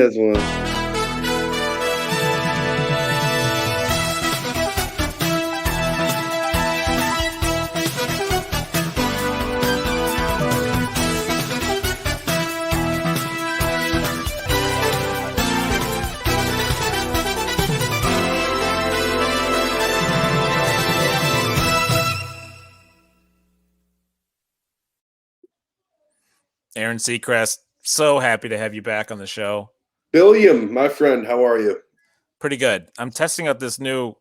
That's one. Aaron Sechrist, so happy to have you back on the show. Billiam, my friend, how are you? Pretty good. I'm testing out this new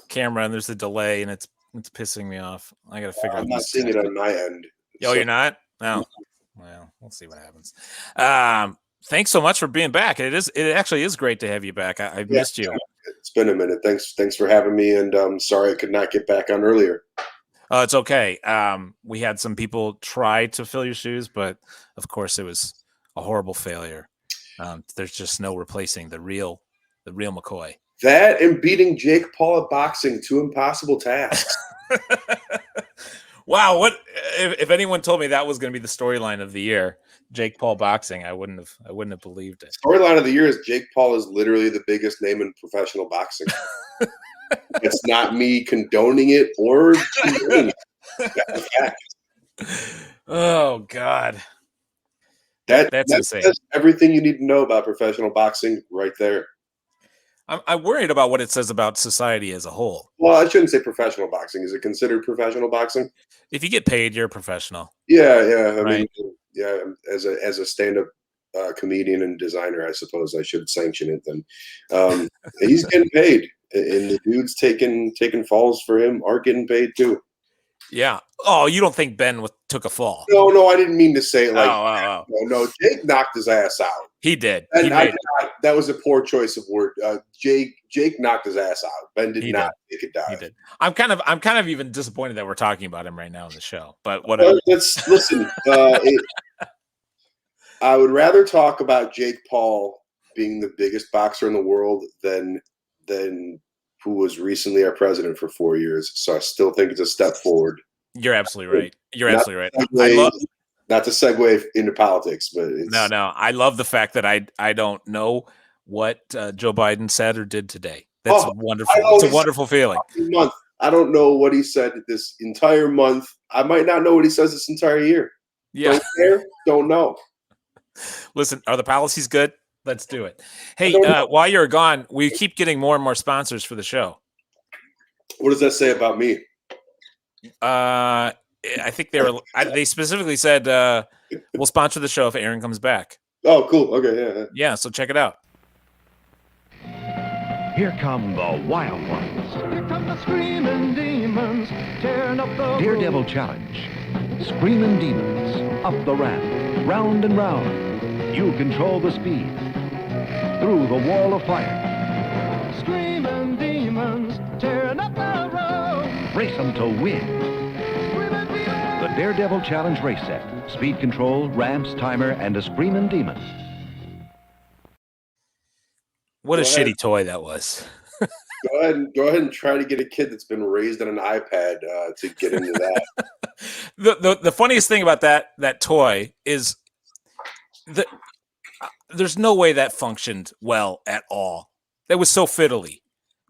camera, and there's a delay, and it's pissing me off. I got to figure out. I'm not seeing it on my end. Oh, you're not? No. Well, we'll see what happens. Thanks so much for being back. It actually is great to have you back. I've missed you. It's been a minute. Thanks for having me, and sorry I could not get back on earlier. Oh, it's okay. We had some people try to fill your shoes, but of course it was a horrible failure. There's just no replacing the real McCoy. That and beating Jake Paul at boxing, two impossible tasks. Wow, what if anyone told me that was going to be the storyline of the year, Jake Paul boxing? I wouldn't have believed it. Storyline of the year is Jake Paul is literally the biggest name in professional boxing. It's not me condoning it or condoning it. That's a fact. Oh God, that's insane. That's everything you need to know about professional boxing right there. I'm worried about what it says about society as a whole. Well, I shouldn't say professional boxing. Is it considered professional boxing? If you get paid, you're a profesal. Yeah. I right. mean, yeah. As a stand-up comedian and designer, I suppose I should sanction it. Then he's getting paid, and the dudes taking falls for him are getting paid too. Yeah. Oh, you don't think Ben took a fall? No, I didn't mean to say it like that. No, Jake knocked his ass out. He did. And that was a poor choice of word. Jake knocked his ass out. Ben did not take a dive. He did. I'm kind of even disappointed that we're talking about him right now in the show. But whatever. Let's listen. I would rather talk about Jake Paul being the biggest boxer in the world than who was recently our president for 4 years. So I still think it's a step forward. You're absolutely right. Not to segue into politics, but no. I love the fact that I don't know what Joe Biden said or did today. That's wonderful. It's a wonderful feeling. I don't know what he said this entire month. I might not know what he says this entire year. Yeah. Don't care. Don't know. Listen, are the policies good? Let's do it. Hey, while you're gone, we keep getting more and more sponsors for the show. What does that say about me? I think they specifically said we'll sponsor the show if Aaron comes back. Oh, cool. Okay, yeah. So check it out. Here come the wild ones. Here come the screaming demons, tearing up the Daredevil Challenge. Screaming demons, up the ramp, round and round. You control the speed. Through the wall of fire. Screaming demons, tearing up the road. Race them to win. The Daredevil Challenge race set. Speed control, ramps, timer, and a screaming demon. What a shitty toy that was. Go ahead and try to get a kid that's been raised on an iPad to get into that. The funniest thing about that toy is that there's no way that functioned well at all. That was so fiddly.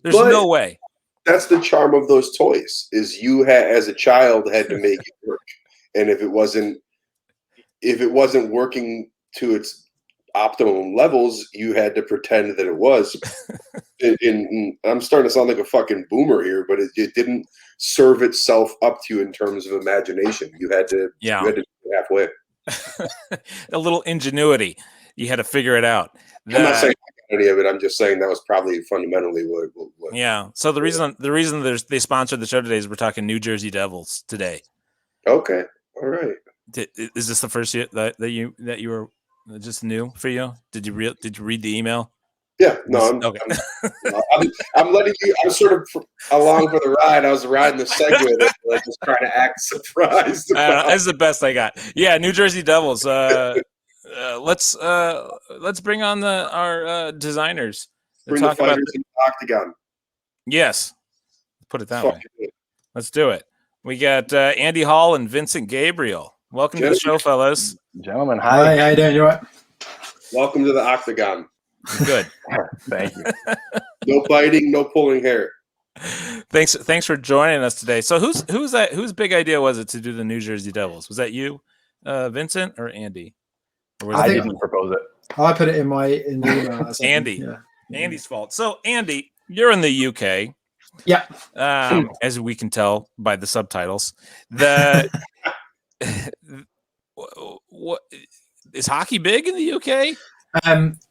There's no way. That's the charm of those toys. Is you as a child had to make it work, and if it wasn't working to its optimum levels, you had to pretend that it was. And I'm starting to sound like a fucking boomer here, but it didn't serve itself up to you in terms of imagination. You had to do it halfway. A little ingenuity. You had to figure it out. I'm not saying any of it. I'm just saying that was probably fundamentally what. Yeah. So the reason they sponsored the show today is we're talking New Jersey Devils today. Okay. All right. Is this the first year that you were just new for you? Did you read the email? Yeah. No. I'm letting you. I'm sort of along for the ride. I was riding the Segway, like just trying to act surprised. That's the best I got. Yeah. New Jersey Devils. Let's bring on our designers. Bring the fighters in the octagon. Yes, put it that way. Let's do it. We got Andy Hall and Vincent Gabriel. Welcome to the show, fellas. Gentlemen, hi. How you doing? You all right? Welcome to the octagon. Good. Thank you. No biting, no pulling hair. Thanks for joining us today. So whose big idea was it to do the New Jersey Devils? Was that you, Vincent, or Andy? Or was I it didn't propose it. I put it in the email. Andy? Yeah. Andy's fault. So Andy, you're in the UK. Yeah. As we can tell by the subtitles. The what is hockey big in the UK?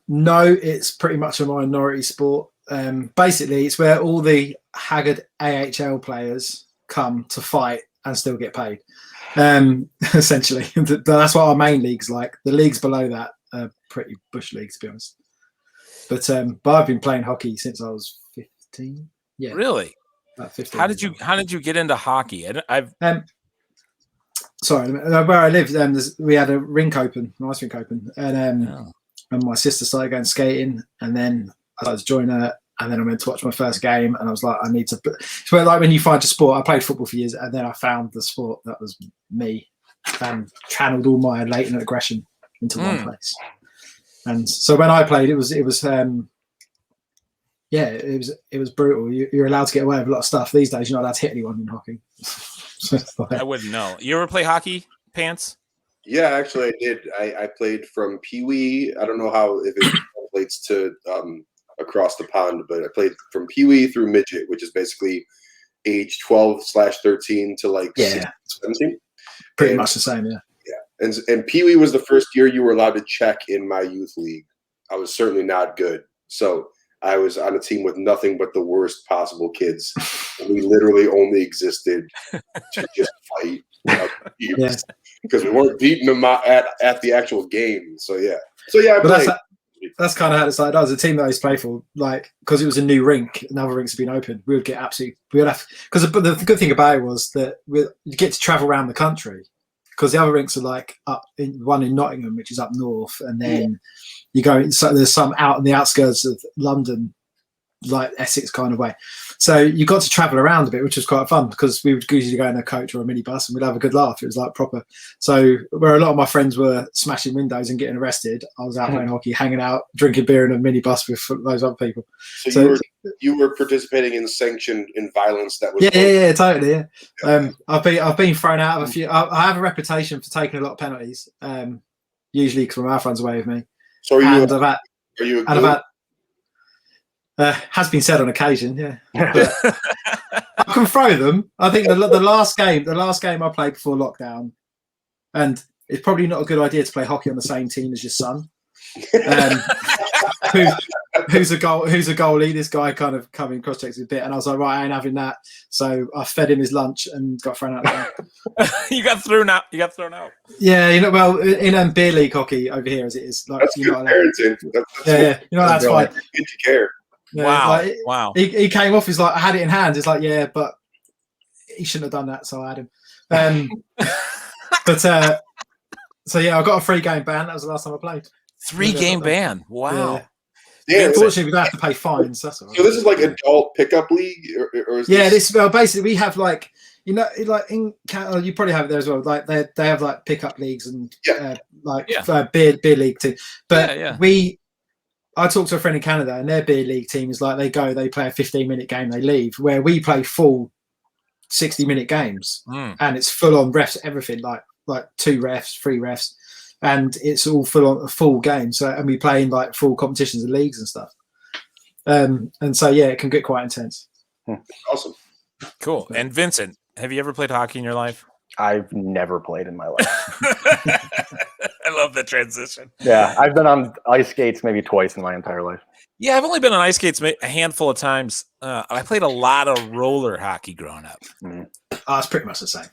No, it's pretty much a minority sport. Basically, it's where all the haggard AHL players come to fight and still get paid. Essentially, that's what our main league's like. The leagues below that are pretty bush leagues, to be honest. But I've been playing hockey since I was 15. Yeah, Really? about 15. How did you get into hockey? Sorry, where I lived, we had a rink open, an ice rink open, and my sister started going skating, and then I started to join her, and then I went to watch my first game, and I was like, I need to. It's where, like, when you find a sport. I played football for years, and then I found the sport that was me, and channeled all my latent aggression into one place. And so when I played, it was brutal. You're allowed to get away with a lot of stuff these days. You're not allowed to hit anyone in hockey. I wouldn't know. You ever play hockey, Pants? Yeah, actually, I did. I played from Pee Wee. I don't know if it translates to across the pond, but I played from Pee Wee through midget, which is basically age 12/13 to like 17. Pretty much the same, yeah. Yeah, and Pee Wee was the first year you were allowed to check in my youth league. I was certainly not good, so I was on a team with nothing but the worst possible kids. We literally only existed to just fight because we weren't beating them at the actual game. So yeah. I played. That's kind of how it started. I was a team that I used to play for, like, because it was a new rink and other rinks had been open. We would have because the good thing about it was that you get to travel around the country, because the other rinks are like one in Nottingham, which is up north, and then you go. So there's some out on the outskirts of London, like Essex kind of way. So you got to travel around a bit, which was quite fun, because we would usually go in a coach or a minibus and we'd have a good laugh. It was like proper. So where a lot of my friends were smashing windows and getting arrested, I was out playing hockey, hanging out, drinking beer in a minibus with those other people. So you were participating in sanctioned in violence that was totally. Yeah. I've been thrown out of a few. I have a reputation for taking a lot of penalties, usually because my mouth runs away with me. So has been said on occasion, yeah. I can throw them. I think the last game I played before lockdown, and it's probably not a good idea to play hockey on the same team as your son, who's a goalie. This guy kind of coming cross checks a bit, and I was like, right, I ain't having that. So I fed him his lunch and got thrown out of the game. You got thrown out. Yeah, well, in beer league hockey over here, as it is, like, that's good parenting. You're not allowed to fight. Good to care. Yeah, wow. He came off. He's like, I had it in hand. It's like, yeah, but he shouldn't have done that, so I had him. So yeah, I got a 3-game ban. That was the last time I played. 3-game ban. Wow. Yeah. Unfortunately, we don't have to pay fines. That's all right. So this is like adult pickup league, or is this? Well, basically we have like, like in Canada, you probably have it there as well. Like they have like pickup leagues and beer league too. But I talked to a friend in Canada, and their beer league team is like, they play a 15-minute game, they leave. Where we play full 60-minute games, and it's full on refs, everything, like 2 refs, 3 refs, and it's all full on a full game. So, and we play in like full competitions and leagues and stuff. And so it can get quite intense. Awesome, cool. And Vincent, have you ever played hockey in your life? I've never played in my life. I love the transition. Yeah, I've been on ice skates maybe twice in my entire life. Yeah, I've only been on ice skates a handful of times. I played a lot of roller hockey growing up. It's pretty much the same.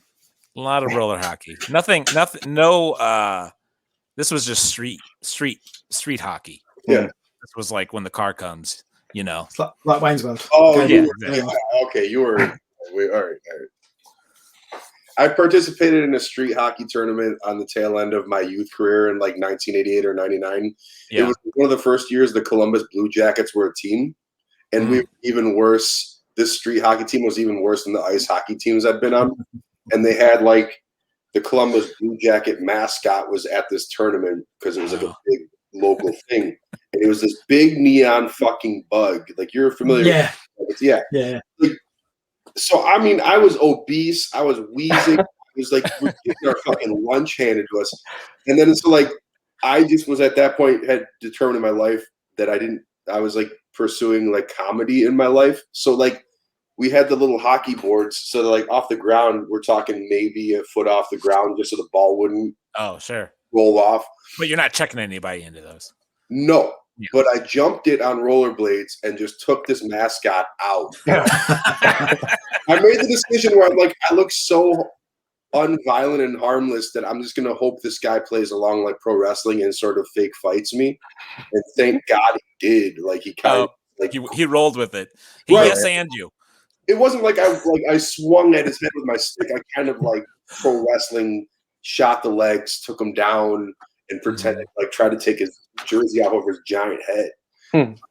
A lot of roller hockey. Nothing. No. This was just street hockey. Yeah. This was like when the car comes. It's like Wayne's World. Oh, yeah. Okay. You were. All right. I participated in a street hockey tournament on the tail end of my youth career in like 1988 or 99. Yeah. It was one of the first years the Columbus Blue Jackets were a team, and we were even worse. This street hockey team was even worse than the ice hockey teams I'd been on, and they had like the Columbus Blue Jacket mascot was at this tournament because it was like a big local thing, and it was this big neon fucking bug. Like you're familiar Yeah, with it. Yeah. yeah. So I mean, I was obese, I was wheezing, it was like we're getting our fucking lunch handed to us. And then so like I just was at that point had determined in my life that I was like pursuing like comedy in my life. So like we had the little hockey boards, so like off the ground, we're talking maybe a foot off the ground, just so the ball wouldn't roll off. But you're not checking anybody into those. No, but I jumped it on rollerblades and just took this mascot out. I made the decision where I'm like, I look so unviolent and harmless that I'm just gonna hope this guy plays along like pro wrestling and sort of fake fights me. And thank God he did. Like he kind of like he rolled with it. He yes and you. It wasn't like I swung at his head with my stick. I kind of like pro wrestling, shot the legs, took him down, and pretended like tried to take his jersey off over his giant head.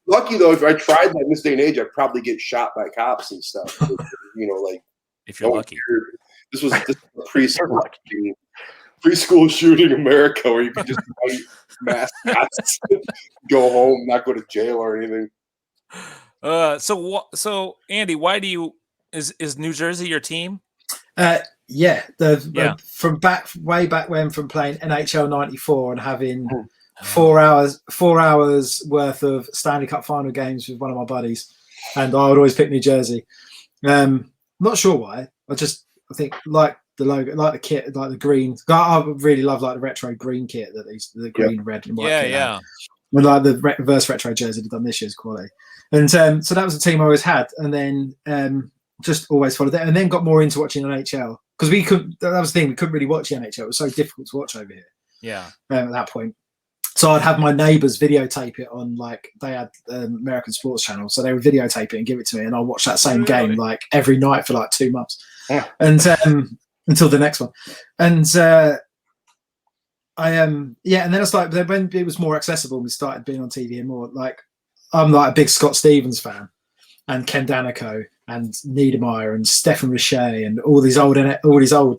Lucky though, if I tried that in this day and age, I'd probably get shot by cops and stuff. You know, like if you're lucky. This was preschool shooting America where you could just fight mascots, go home, not go to jail or anything. So Andy, why do you is New Jersey your team? From way back when, from playing NHL '94 and having 4 hours worth of Stanley Cup final games with one of my buddies, and I would always pick New Jersey. Not sure why. I think like the logo, like the kit, like the green. I really love like the retro green kit that the green, red, and white. Yeah. And like the reverse retro jersey they've done this year's quality. And so that was the team I always had, and then just always followed that, and then got more into watching NHL because we couldn't. That was the thing, we couldn't really watch the NHL. It was so difficult to watch over here. Yeah. At that point, so I'd have my neighbours videotape it on like they had American Sports Channel, so they would videotape it and give it to me, and I'll watch that same game like every night for like 2 months, and until the next one, and. And then it's like when it was more accessible, we started being on TV and more like I'm like a big Scott Stevens fan, and Ken Danico and Niedermeyer and Stefan Richer and all these old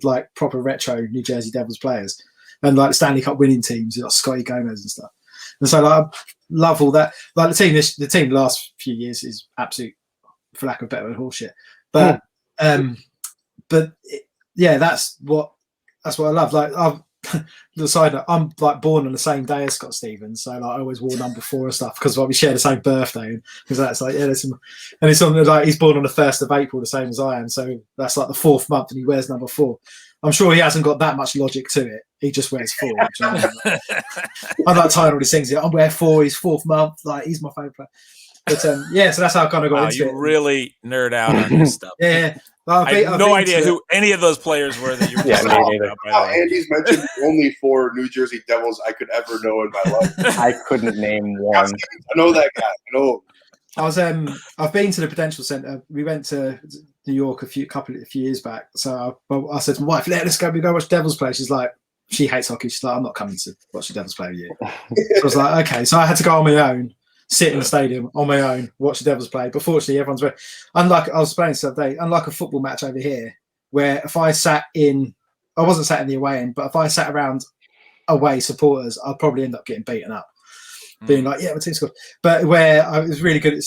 like proper retro New Jersey Devils players, and like Stanley Cup winning teams like Scotty Gomez and stuff. And so like I love all that. Like the team the last few years is absolute, for lack of a better word, horseshit. But that's what I love. Like the side note, I'm like born on the same day as Scott Stevens, so like I always wore number 4 and stuff because like, we share the same birthday, because that's like and it's on like he's born on the 1st of April, the same as I am, so that's like the 4th month, and he wears number 4. I'm sure he hasn't got that much logic to it. He just wears 4. I'm like tired of all these things. I wear 4. He's 4th month. Like he's my favorite player. But so that's how I kind of got into it. You really nerd out on this stuff. Yeah. I have no idea who any of those players were that you were talking about. Andy's mentioned only 4 New Jersey Devils I could ever know in my life. I couldn't name one. I know that guy. I know. I've been to the Prudential Center. We went to New York a few years back. So I said to my wife, let's go watch Devils play. She's like, she hates hockey. She's like, I'm not coming to watch the Devils play with you. So I was like, okay. So I had to go on my own, sit in the stadium on my own, watch the Devils play. But fortunately, everyone's very, unlike I was playing the other day, unlike a football match over here, where if I wasn't sat in the away end, but if I sat around away supporters, I'd probably end up getting beaten up. Being like, yeah, my team scored. But where I was really good,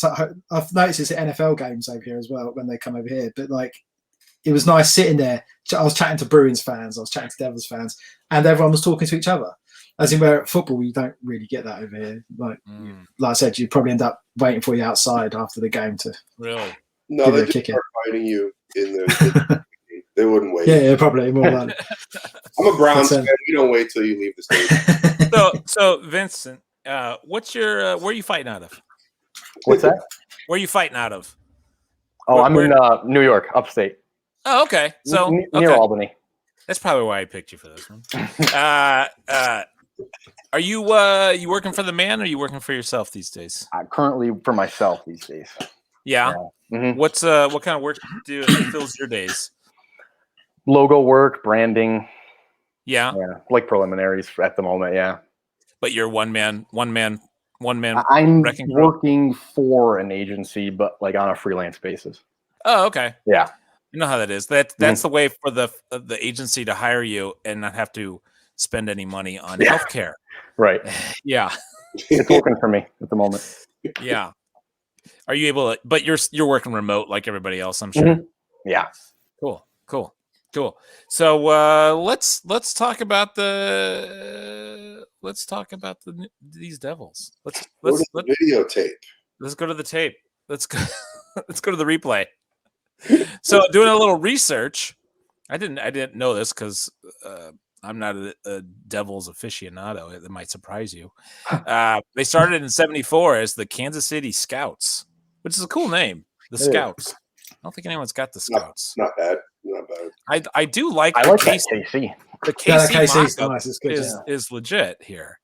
I've noticed it's at NFL games over here as well when they come over here. But like, it was nice sitting there. I was chatting to Bruins fans, I was chatting to Devils fans, and everyone was talking to each other. As in, where at football, you don't really get that over here. Like I said, you probably end up waiting for you outside after the game to really. No, they just start fighting you in the. They wouldn't wait. Yeah, probably more than. I'm a Browns fan. You don't wait till you leave the stadium. So Vincent, what's your where are you fighting out of? What's that? Where are you fighting out of? Oh, I'm in New York, upstate. Oh, okay. So near Albany. That's probably why I picked you for this one. Are you working for the man, or are you working for yourself these days? Currently for myself these days. Yeah. Mm-hmm. What kind of work fills your days? Logo work, branding. Yeah. Like preliminaries at the moment. Yeah. But you're one man. I'm working for an agency, but like on a freelance basis. Oh, okay. Yeah. You know how that is. That's the way for the agency to hire you and not have to spend any money on healthcare. Right. Yeah. It's working for me at the moment. Yeah. Are you able to? But you're working remote like everybody else, I'm sure. Mm-hmm. Yeah. Cool. So let's talk about these devils. Let's videotape. Let's go to the tape. Let's go. Let's go to the replay. So doing a little research, I didn't know this because I'm not a Devils aficionado. It might surprise you. They started in '74 as the Kansas City Scouts, which is a cool name. The Scouts. I don't think anyone's got the Scouts. Not bad. I do like. I like that KC. The KC nice. It's good. is legit here.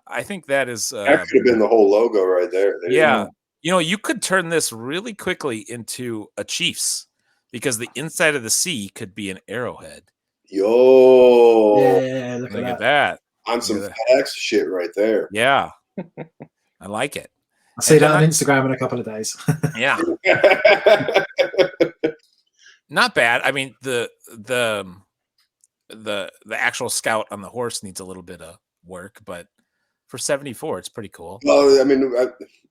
I think that is. That could have been the whole logo right there. Yeah. You could turn this really quickly into a Chiefs because the inside of the C could be an arrowhead. Yo. Yeah, look at that. On some FedEx shit right there. Yeah. I like it. I'll see that on Instagram in a couple of days. Yeah. Not bad. I mean, the actual scout on the horse needs a little bit of work, but for *74, it's pretty cool. Well, I mean,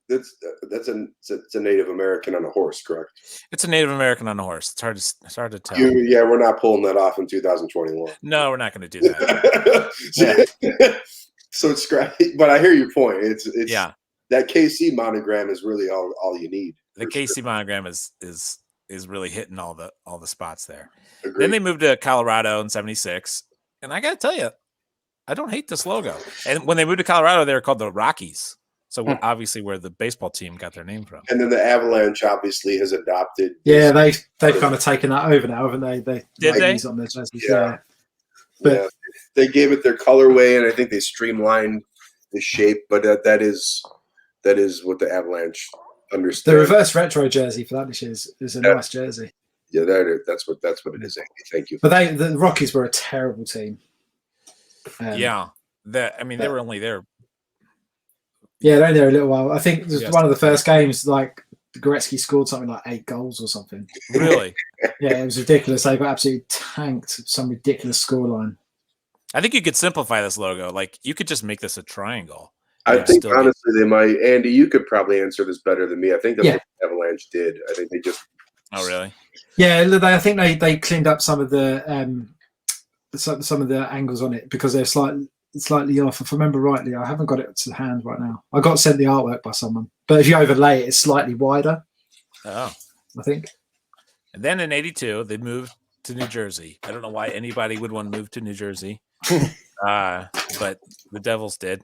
it's a Native American on a horse, correct? It's a Native American on a horse. It's hard to tell. Yeah, we're not pulling that off in 2021. No, we're not going to do that. So it's scrappy, but I hear your point. It's yeah. That KC monogram is really all you need. The KC monogram is really hitting all the spots there. Agreed. Then they moved to Colorado in '76, and I got to tell you, I don't hate this logo. And when they moved to Colorado, they were called the Rockies. So obviously, where the baseball team got their name from. And then the Avalanche obviously has adopted. Yeah, they've kind of taken that over now, haven't they? Did they? On their jerseys. Yeah. But they gave it their colorway, and I think they streamlined the shape. But that is what the Avalanche understand. The reverse retro jersey for that this year is a nice jersey. Yeah, that's what it is. Andy. Thank you. But the Rockies were a terrible team. They were only there. Yeah, they're only there a little while. I think it was one of the first games. Like Gretzky scored something like 8 goals or something. Really? Yeah, it was ridiculous. They got absolutely tanked some ridiculous scoreline. I think you could simplify this logo. Like you could just make this a triangle. I think honestly they might. Andy, you could probably answer this better than me. I think that's what the Avalanche did. I think they just. Oh really? Yeah, I think they cleaned up some of the angles on it because they're slightly off. If I remember rightly, I haven't got it to hand right now. I got sent the artwork by someone, but if you overlay it, it's slightly wider. Oh, I think. And then in '82, they moved to New Jersey. I don't know why anybody would want to move to New Jersey, but the Devils did.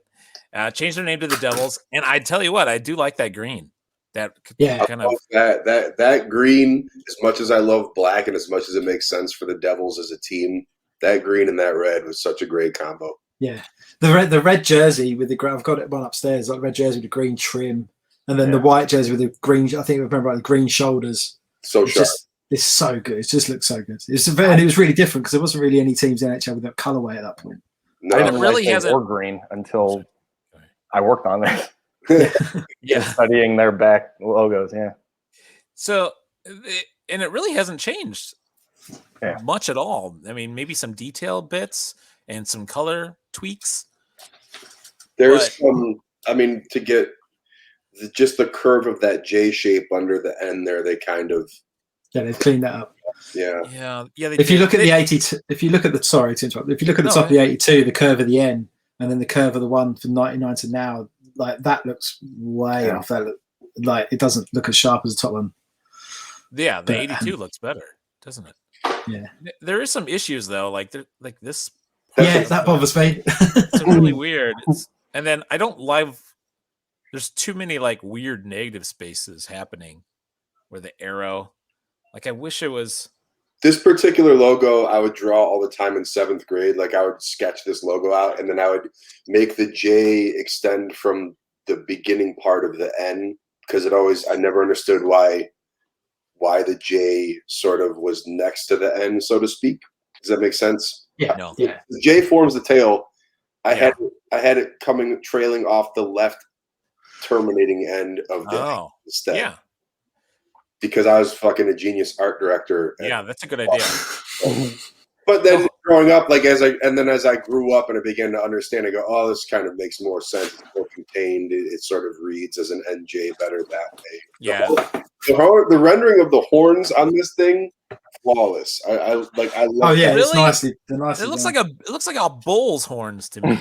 Changed their name to the Devils, and I tell you what, I do like that green. That kind of that green. As much as I love black, and as much as it makes sense for the Devils as a team, that green and that red was such a great combo. Yeah, the red jersey with the I've got it one upstairs. Like red jersey with the green trim, and then the white jersey with the green. I think I remember the green shoulders. So sharp. It's so good. It just looks so good. And it was really different because there wasn't really any teams in NHL with that colorway at that point. No, it really hasn't. Or green until I worked on this. Studying their back logos. Yeah. So, and it really hasn't changed much at all. I mean, maybe some detail bits and some color tweaks. There's some. I mean, to get just the curve of that J shape under the N there, they kind of. Yeah, they've cleaned that up. Yeah. If you look at the 82, if you look at the top of the 82, the curve of the N, and then the curve of the one from 99 to now, like that looks way off. That like it doesn't look as sharp as the top one. Yeah, the 82 looks better, doesn't it? Yeah. There is some issues though, like this. Yeah, that bothers me. It's really weird. And then I don't love. There's too many like weird negative spaces happening, where the arrow. Like I wish it was. This particular logo I would draw all the time in 7th grade. Like I would sketch this logo out, and then I would make the J extend from the beginning part of the N because I never understood why the J sort of was next to the N, so to speak. Does that make sense? Yeah. No. Yeah. The J forms the tail. I had it trailing off the left terminating end of the stem. Yeah. Because I was fucking a genius art director. Yeah, that's a good idea. But then growing up, like as I grew up and I began to understand, I go, oh, this kind of makes more sense. It's more contained. It sort of reads as an NJ better that way. Yeah. The rendering of the horns on this thing, flawless. I love Oh yeah, Really? it's nicely. It looks like a bull's horns to me.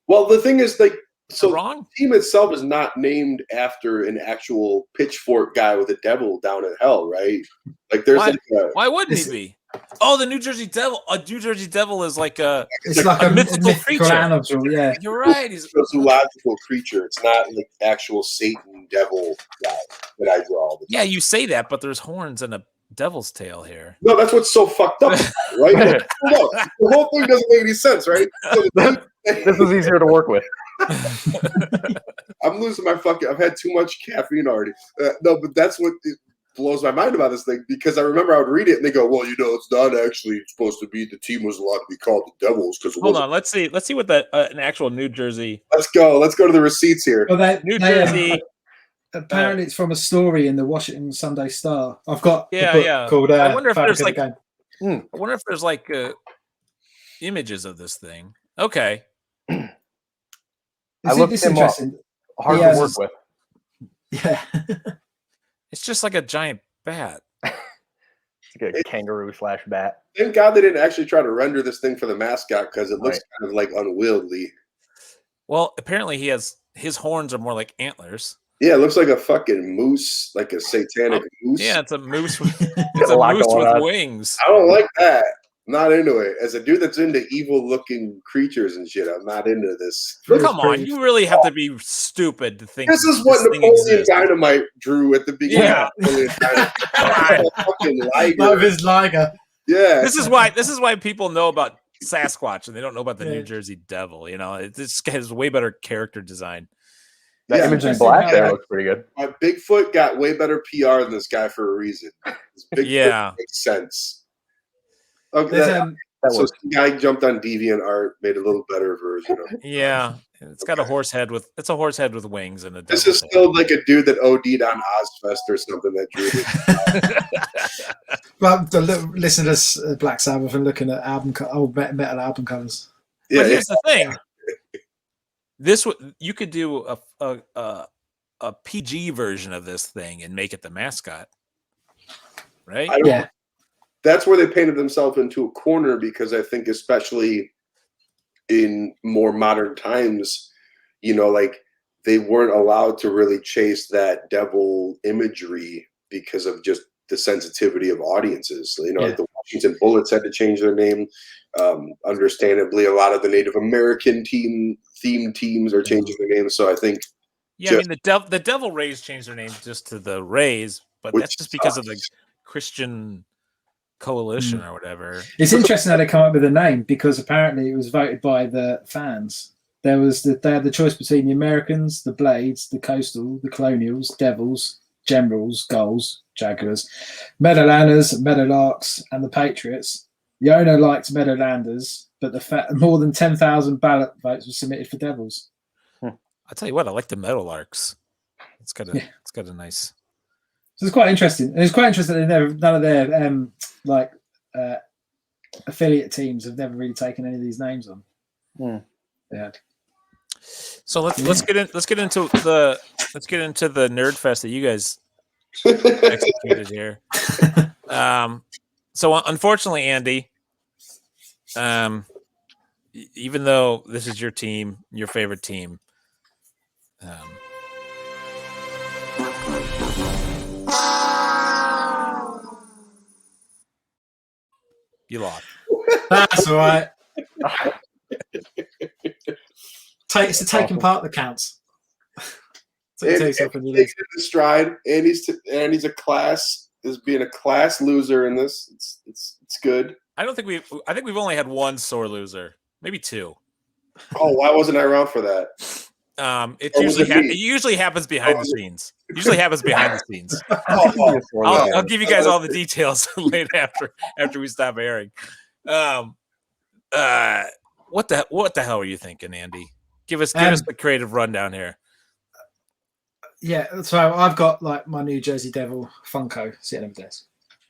Well, the thing is, like, so Wrong? the team itself is not named after an actual pitchfork guy with a devil down in hell, right? Like, there's Why wouldn't he be? Oh, the New Jersey Devil. A New Jersey Devil is like a. It's like a mythical creature. Animal, yeah. You're right. He's a zoological creature. It's not like actual Satan devil guy that I draw. Yeah, you say that, but there's horns and a devil's tail here. No, that's what's so fucked up, right? Like, no, the whole thing doesn't make any sense, right? So this is easier to work with. I'm losing my fucking. I've had too much caffeine already. No, but that's what blows my mind about this thing, because I remember I would read it and they go, "Well, it's not actually supposed to be. The team was allowed to be called the Devils because." Hold on, let's see what an actual New Jersey. Let's go to the receipts here. Well, New Jersey. Apparently, it's from a story in the Washington Sunday Star. I've got a book called. I wonder if there's like. I wonder if there's like images of this thing. Okay. I looked him up. Hard to work with. Yeah. It's just like a giant bat. It's like a kangaroo / bat. Thank God they didn't actually try to render this thing for the mascot, because it looks kind of like unwieldy. Well, apparently his horns are more like antlers. Yeah, it looks like a fucking moose, like a satanic moose. Yeah, it's a moose with with wings. I don't like that. I'm not into it. As a dude that's into evil-looking creatures and shit, I'm not into this. Come on, you really have to be stupid to think this is what Napoleon Dynamite drew at the beginning. Yeah. Fucking Liger. Love his Liger. Yeah. This is why people know about Sasquatch and they don't know about the New Jersey Devil. This has way better character design. That image in black there looks pretty good. My Bigfoot got way better PR than this guy for a reason. Bigfoot makes sense. Okay, so some guy jumped on DeviantArt, made a little better version of it. Yeah, it's got a horse head with wings and a. This is still like a dude that OD'd on Ozfest or something that drew it. Well, listen to this Black Sabbath and looking at old metal album covers. Yeah, but here's the thing. You could do a PG version of this thing and make it the mascot, right? Yeah. That's where they painted themselves into a corner, because I think especially in more modern times, like they weren't allowed to really chase that devil imagery because of just the sensitivity of audiences. Like the Washington Bullets had to change their name. Understandably, a lot of the Native American themed teams are changing their names. So I think, the Devil Rays changed their name just to the Rays, but that's just because of the Christian coalition or whatever. It's interesting how they come up with a name, because apparently it was voted by the fans. They had the choice between the Americans, the Blades, the Coastal, the Colonials, Devils, Generals, Gulls, Jaguars, Meadowlanders, Meadowlarks, and the Patriots. The owner liked Meadowlanders, but more than 10,000 ballot votes were submitted for Devils. I'll tell you what, I like the Meadowlarks. It's got a nice. So it's quite interesting. And it's quite interesting that none of their affiliate teams have never really taken any of these names on. Yeah. So let's get into the nerd fest that you guys executed here. So unfortunately, Andy, even though this is your team, your favorite team, you lost. That's all right. It's the taking part that counts. Takes it in stride. Andy's a class. Is being a class loser in this. It's good. I think we've only had one sore loser, maybe two. Oh, why wasn't I around for that? It usually happens behind the scenes. I'll give you guys all the details later after we stop airing. What the hell are you thinking, Andy? Give us the creative rundown here. Yeah, so I've got like my New Jersey Devil Funko sitting over there.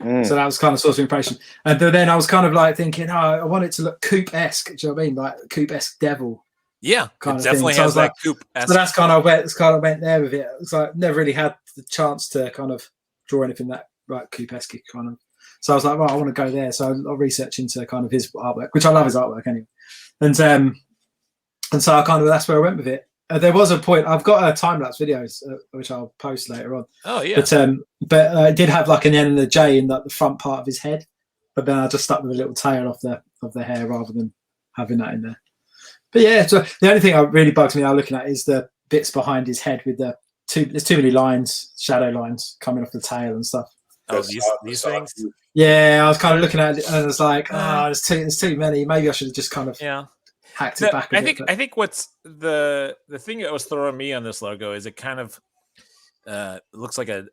So that was kind of source of impression. And then I was kind of like thinking, oh, I want it to look Coop-esque. Do you know what I mean? Like Coop-esque devil. Yeah, kind it of definitely thing. So I has was that like, Coop. So that's kind of went there with it. So I never really had the chance to kind of draw anything that like Coop-esque kind of. So I was like, well, I want to go there. So I'll research into kind of his artwork, which I love his artwork anyway. And so I kind of, that's where I went with it. There was a point, I've got a time-lapse videos, which I'll post later on. Oh, yeah. But it did have like an N and a J in like the front part of his head. But then I just stuck with a little tail of the hair rather than having that in there. But yeah, so the only thing that really bugs me now looking at is the bits behind his head with there's too many lines, shadow lines coming off the tail and stuff. Oh, these things? Yeah, I was kind of looking at it and I was like, there's too many. Maybe I should have just kind of hacked it back a bit. I think what's the thing that was throwing me on this logo is it kind of looks like a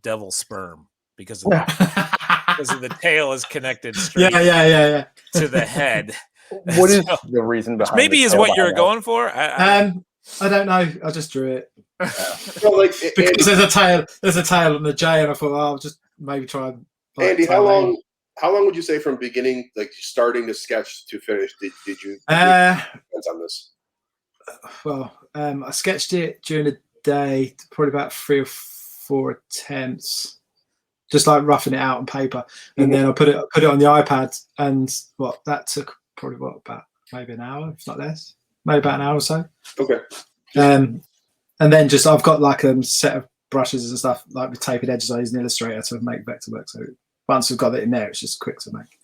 devil sperm because of the tail is connected straight to the head. What is the reason behind maybe is what you're going for? I don't know. I just drew it. Because there's a tail on the J, and I thought, I'll just maybe try and. Andy, how long would you say from beginning, like starting to sketch to finish? Did you on this? Well, I sketched it during the day, probably about 3 or 4 attempts, just like roughing it out on paper, and then I put it on the iPad, and that took probably about maybe an hour, if not less, maybe about an hour or so. Okay. And then just I've got like a set of brushes and stuff like with tapered edges. I use an Illustrator to make vector work. So once we've got it in there, it's just quick to make.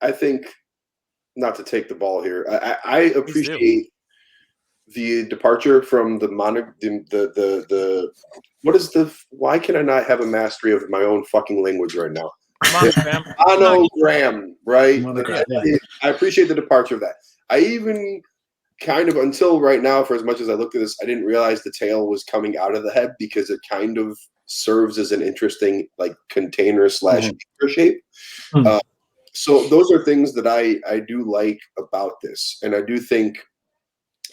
I think, not to take the ball here, I appreciate the departure from the why can I not have a mastery of my own fucking language right now? Monogram, right? I appreciate the departure of that. I even kind of, until right now, for as much as I looked at this, I didn't realize the tail was coming out of the head because it kind of serves as an interesting like container / shape. So those are things that I do like about this, and I do think,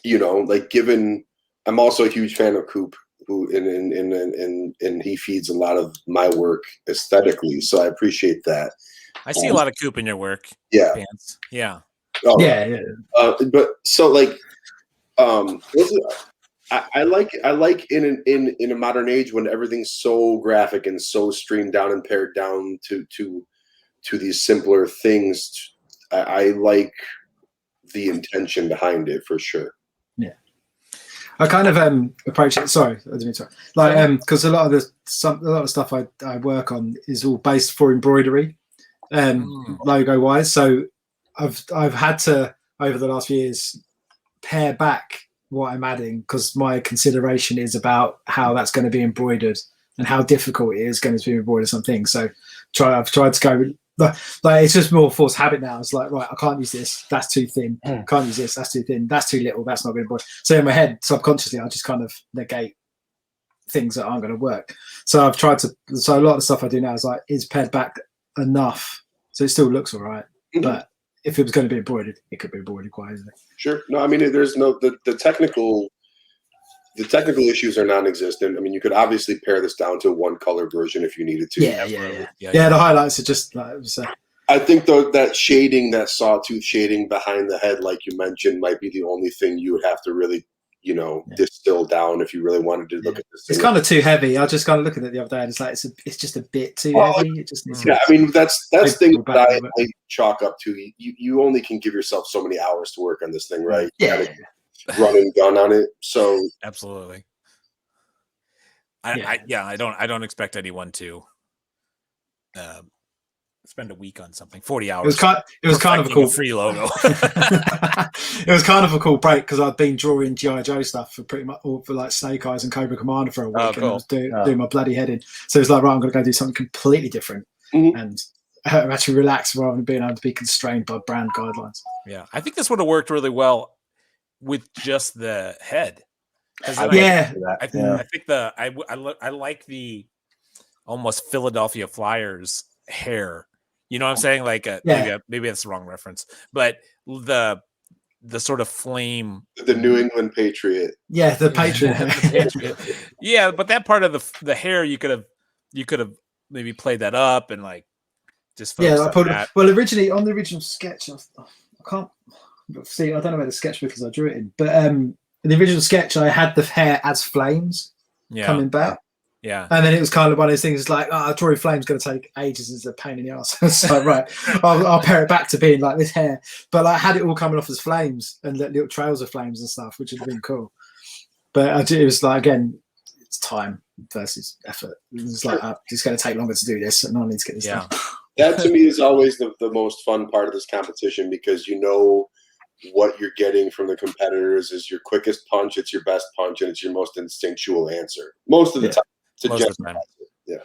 like given I'm also a huge fan of Coop, who and he feeds a lot of my work aesthetically, so I appreciate that. I see a lot of Coop in your work. Yeah. Pants. Yeah. Oh, yeah. But so like, I like in a modern age when everything's so graphic and so streamed down and pared down to these simpler things. I like the intention behind it for sure. Yeah, I kind of approach it. Sorry, I didn't mean to. Like because a lot of stuff I work on is all based for embroidery, logo wise. So I've had to over the last few years pare back what I'm adding because my consideration is about how that's going to be embroidered and how difficult it is going to be embroidered something. So I've tried to go like it's just more forced habit now. It's like, right, I can't use this, that's too thin. Can't use this, that's too thin, that's too little, that's not going to embroidered. So in my head, subconsciously, I just kind of negate things that aren't going to work. So I've tried to. So a lot of the stuff I do now is pared back enough so it still looks all right, but if it was going to be embroidered, it could be embroidered quite easily. Sure. No, I mean, there's no the technical issues are non-existent. I mean, you could obviously pare this down to one color version if you needed to. Yeah. The highlights are just like. I think though that shading, that sawtooth shading behind the head, like you mentioned, might be the only thing you would have to really, distill down if you really wanted to look at this. It's kind of too heavy. I just kind of looking at it the other day, and it's like it's just a bit too heavy. It just needs I mean, that's thing that I chalk up to. You only can give yourself so many hours to work on this thing, right? Yeah. Run and gun on it. So absolutely. I don't expect anyone to spend a week on something. 40 hours. It was kind of a cool free logo. It was kind of a cool break because I'd been drawing G.I. Joe stuff for pretty much all for like Snake Eyes and Cobra Commander for a week, and I was doing my bloody head in. So it's like, right, I'm going to go do something completely different and actually relax rather than being able to be constrained by brand guidelines. Yeah, I think this would have worked really well with just the head. I like the almost Philadelphia Flyers hair. You know what I'm saying? Like maybe that's the wrong reference, but the sort of flame, the New England Patriot. Yeah, the Patriot. Yeah, but that part of the hair you could have maybe played that up and like just Yeah, focused I on put that. well originally on the original sketch. I can't see. I don't know where the sketch because I drew it in, but in the original sketch, I had the hair as flames coming back. Yeah. And then it was kind of one of those things. It's like, drawing flames going to take ages. It's a pain in the ass. So right, I'll pare it back to being like this hair. But I had it all coming off as flames and little trails of flames and stuff, which would have been cool. But it was like, again, it's time versus effort. It's like it's going to take longer to do this, and I need to get this done. That to me is always the most fun part of this competition, because you know what you're getting from the competitors is your quickest punch, it's your best punch, and it's your most instinctual answer most of the time. Most of the time. Yeah.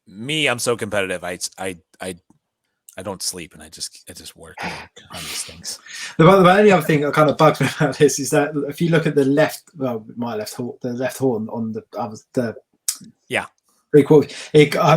Me, I'm so competitive. I don't sleep, and I just work on these things. The only other thing that kind of bugs me about this is that if you look at the left horn on the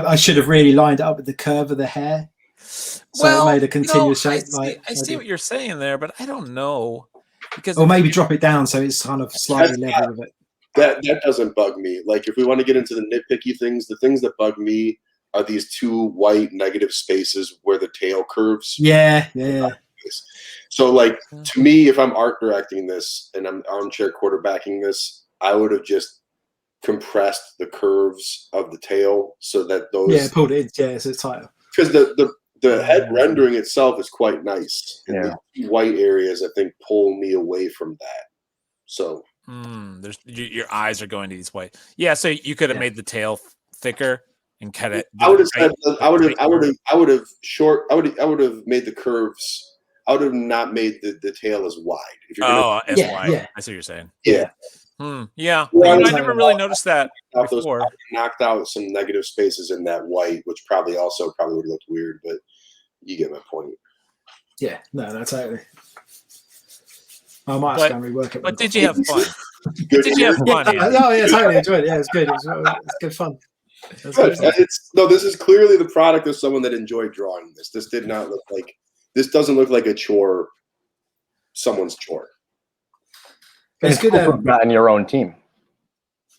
I should have really lined it up with the curve of the hair, so it made a continuous shape. I see what you're saying there, but I don't know, because or maybe drop it down so it's kind of slightly level with it. That doesn't bug me. Like, if we want to get into the nitpicky things, the things that bug me are these two white negative spaces where the tail curves. Yeah. So, like, to me, if I'm art directing this and I'm armchair quarterbacking this, I would have just compressed the curves of the tail so that those pulled it in, so it's tighter. Because the head rendering itself is quite nice. And the two white areas, I think, pull me away from that. So. There's your eyes are going to these white. Yeah, so you could have made the tail thicker and cut it. I would have made the curves. I would have not made the tail as wide. If you're wide. Yeah. That's what you're saying. Yeah. Yeah. I never really noticed that before. Knocked out some negative spaces in that white, which probably would have looked weird, but you get my point. Yeah. No, totally. I might have to rework it. But did you have fun? Did you have fun? Yeah, totally enjoyed it. Yeah, it was good. It's good fun. This is clearly the product of someone that enjoyed drawing this. This doesn't look like a chore, someone's chore. It's good to have gotten your own team.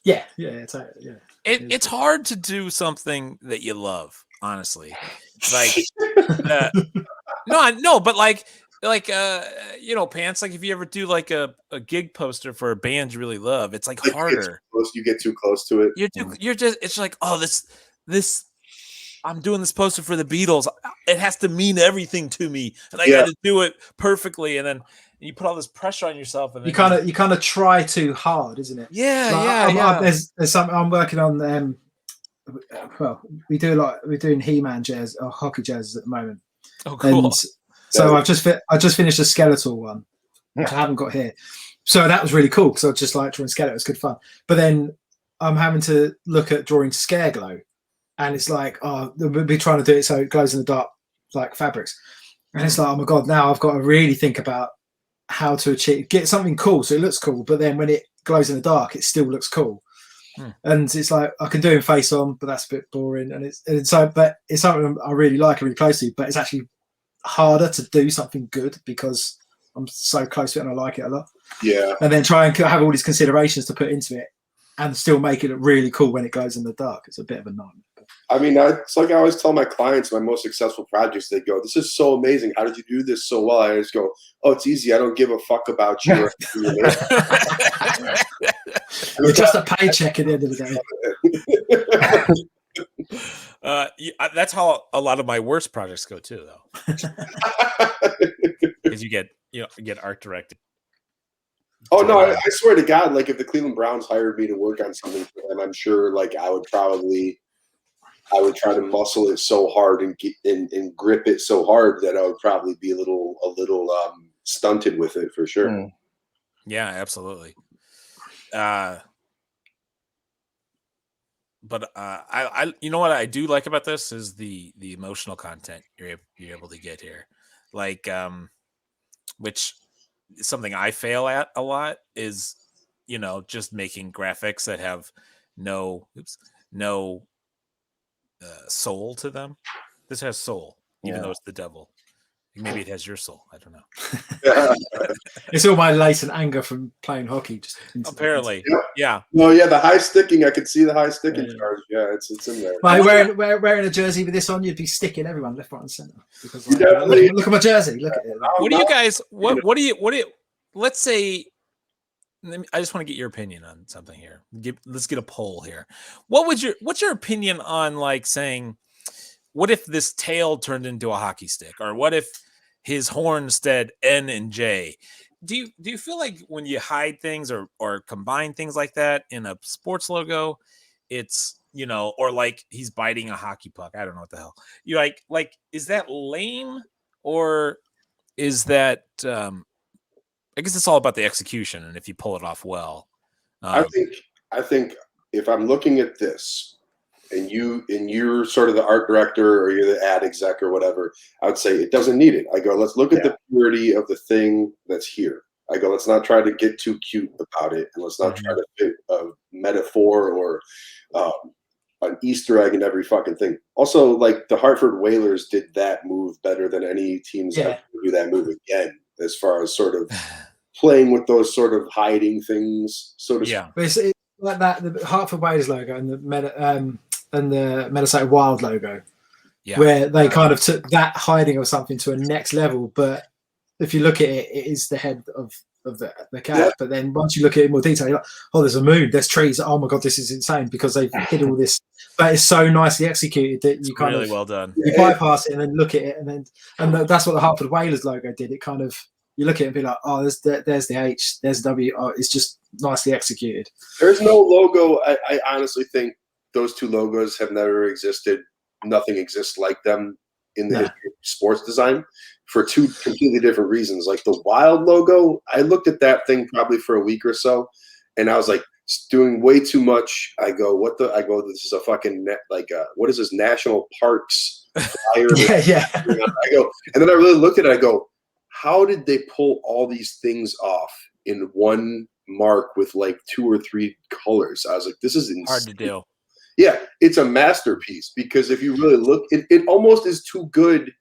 Yeah, totally. Yeah. It's hard to do something that you love, honestly. Like, no, but like Pants, like if you ever do like a gig poster for a band you really love, it's like harder. You get too close to it. It's like, this I'm doing this poster for the Beatles. It has to mean everything to me, and I got to do it perfectly. And then you put all this pressure on yourself, and then you kind of try too hard, isn't it? Yeah. There's something I'm working on. We're doing He-Man jazz or hockey jazz at the moment. Oh, cool. And so I just finished a skeletal one, which I haven't got here. So that was really cool because I just like drawing skeletal. It's good fun. But then I'm having to look at drawing scare glow, and it's like, we'll be trying to do it so it glows in the dark like fabrics, and it's like, oh my god, now I've got to really think about how to get something cool so it looks cool, but then when it glows in the dark, it still looks cool. And it's like I can do it face on, but that's a bit boring. And it's something I really like and really close to, but it's actually harder to do something good because I'm so close to it and I like it a lot. Yeah. And then try and have all these considerations to put into it and still make it look really cool when it glows in the dark. It's a bit of a nightmare. I mean, it's like I always tell my clients, my most successful projects, they go, "This is so amazing. How did you do this so well?" I just go, "Oh, it's easy. I don't give a fuck about you." It's just a paycheck at the end of the day. That's how a lot of my worst projects go too, though, because you get art directed. Oh no! I swear to God, like if the Cleveland Browns hired me to work on something for them, I'm sure like I would try to muscle it so hard and grip it so hard that I would probably be a little stunted with it for sure. Yeah, absolutely. But I you know what I do like about this is the emotional content you're able to get here, like which is something I fail at a lot is just making graphics that have no soul to them. This has soul, even though it's the devil, Maybe it has your soul. I don't know. It's all my latent anger from playing hockey. Just Apparently, yeah. No, yeah, the high sticking. I could see the high sticking charge. Yeah, it's in there. Like wearing a jersey with this on, you'd be sticking everyone left, right, and center. Because like, look at my jersey. Look at it. What do you guys? What do you? Let's say. I just want to get your opinion on something here. Let's get a poll here. What's your opinion on like saying, what if this tail turned into a hockey stick, or what if his horn said N and J? Do you feel like when you hide things or combine things like that in a sports logo, it's, you know, or like he's biting a hockey puck? I don't know what the hell. You like is that lame, or is that I guess it's all about the execution and if you pull it off well. I think if I'm looking at this and you're sort of the art director or you're the ad exec or whatever, I would say it doesn't need it. I go, let's look at the purity of the thing that's here. I go, let's not try to get too cute about it, and let's not try to fit a metaphor or an Easter egg in every fucking thing. Also, like the Hartford Whalers did that move better than any teams ever do that move again, as far as sort of playing with those sort of hiding things, so to speak. It's like that, the Hartford Whalers logo and the Minnesota Wild logo, where they kind of took that hiding of something to a next level. But if you look at it, it is the head of the cat. But then once you look at it in more detail, you're like, oh, there's a moon, there's trees. Oh my god, this is insane, because they've hid all this. But it's so nicely executed that you kind really of well done. You bypass it and then look at it, and that's what the Hartford Whalers logo did. It kind of, you look at it and be like, oh, there's the H, there's the W. Oh, it's just nicely executed. There's no logo. I honestly think those two logos have never existed. Nothing exists like them in the history of sports design, for two completely different reasons. Like the Wild logo, I looked at that thing probably for a week or so, and I was like, it's doing way too much. I go, this is a fucking what is this, National Parks flyer? I go, and then I really looked at it. I go, how did they pull all these things off in one mark with like 2 or 3 colors? I was like, this is insane. Hard to do. Yeah, it's a masterpiece, because if you really look, it almost is too good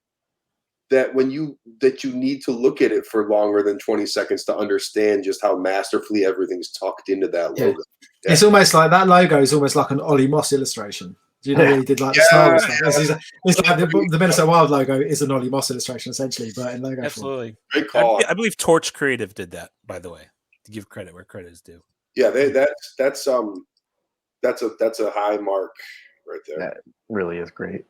that you need to look at it for longer than 20 seconds to understand just how masterfully everything's tucked into that logo. Yeah. It's almost like that logo is almost like an Ollie Moss illustration. Do you know he did like the Star Wars stuff? It's like the Minnesota Wild logo is an Ollie Moss illustration essentially, but in logo absolutely form. Great call. I believe Torch Creative did that, by the way, to give credit where credit is due. Yeah, that's a high mark right there. That really is great.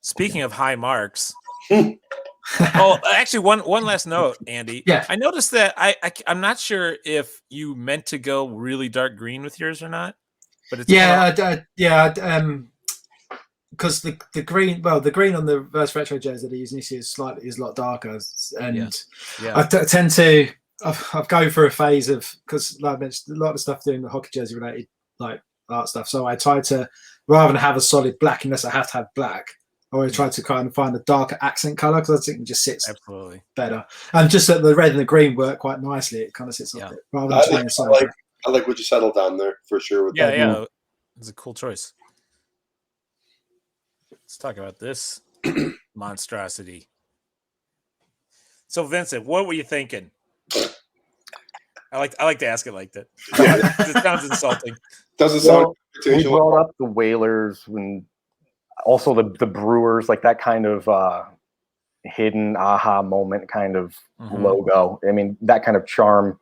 Speaking of high marks, oh, actually, one last note, Andy. Yeah, I noticed that I'm not sure if you meant to go really dark green with yours or not, but it's because the green, the green on the reverse retro jersey that I use this year is a lot darker, and I tend to I've go through a phase of, because like I mentioned, a lot of stuff doing the hockey jersey related like art stuff, so I try to, rather than have a solid black unless I have to have black, I always try to kind of find a darker accent color, because I think it just sits better. And just that the red and the green work quite nicely. It kind of sits off it rather than trying to. I like what you settled down there for sure. With that. It's a cool choice. Let's talk about this monstrosity. So, Vincent, what were you thinking? I like to ask it like that. It sounds insulting. Doesn't sound. We brought up the Whalers and also the Brewers, like that kind of hidden aha moment kind of logo. I mean, that kind of charm